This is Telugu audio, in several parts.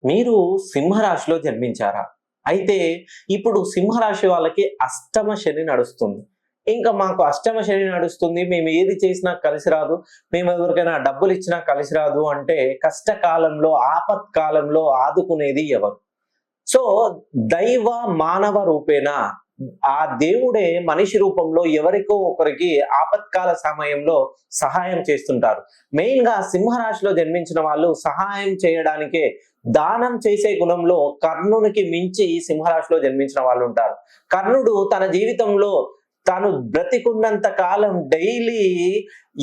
మీరు సింహరాశిలో జన్మించారా? అయితే ఇప్పుడు సింహరాశి వాళ్ళకి అష్టమ శని నడుస్తుంది. ఇంకా మాకు అష్టమ శని నడుస్తుంది. మేము ఏది చేసినా కలిసి రాదు. మేము ఎవరికైనా డబ్బులిచ్చినా కలిసి రాదు అంటే కష్టకాలంలో, ఆపత్కాలంలో ఆదుకునేది ఎవరు? సో, దైవ మానవ రూపేణ ఆ దేవుడే మనిషి రూపంలో ఎవరికో ఒకరికి ఆపత్కాల సమయంలో సహాయం చేస్తుంటారు. మెయిన్‌గా సింహరాశిలో జన్మించిన వాళ్ళు సహాయం చేయడానికే దానం చేసే గుణంలో కర్ణునికి మించి సింహరాశిలో జన్మించిన వాళ్ళుంటారు. కర్ణుడు తన జీవితంలో తాను బ్రతికున్నంత కాలం డైలీ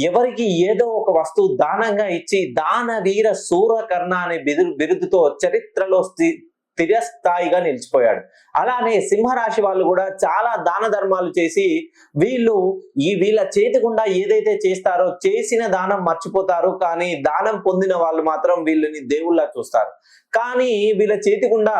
ఎవరికి ఏదో ఒక వస్తువు దానంగా ఇచ్చి దానవీర శూరకర్ణ అనే బిరుదుతో చరిత్రలో స్థిరస్థాయిగా నిలిచిపోయాడు. అలానే సింహరాశి వాళ్ళు కూడా చాలా దాన ధర్మాలు చేసి వీళ్ళ చేతి గుండా ఏదైతే చేస్తారో చేసిన దానం మర్చిపోతారు. కానీ దానం పొందిన వాళ్ళు మాత్రం వీళ్ళని దేవుళ్ళ చూస్తారు. కానీ వీళ్ళ చేతి గుండా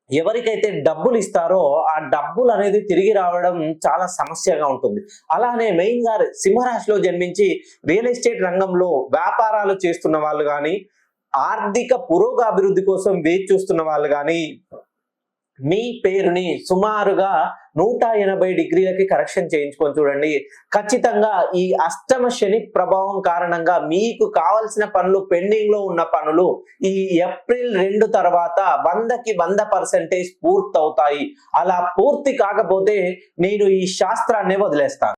ఎవరికైతే డబ్బులు ఇస్తారో ఆ డబ్బులు అనేది తిరిగి రావడం చాలా సమస్యగా ఉంటుంది. అలానే మెయిన్ గా సింహరాశిలో జన్మించి రియల్ ఎస్టేట్ రంగంలో వ్యాపారాలు చేస్తున్న వాళ్ళు కానీ, ఆర్థిక పురోగభివృద్ధి కోసం వేచి చూస్తున్న వాళ్ళు కానీ, మీ పేరుని సుమారుగా 180 డిగ్రీలకి కరెక్షన్ చేయించుకొని చూడండి. ఖచ్చితంగా ఈ అష్టమ శని ప్రభావం కారణంగా మీకు కావాల్సిన పనులు, పెండింగ్ లో ఉన్న పనులు ఈ ఏప్రిల్ 2 తర్వాత 100కి 100% పూర్తవుతాయి. అలా పూర్తి కాకపోతే నేను ఈ శాస్త్రాన్ని వదిలేస్తాను.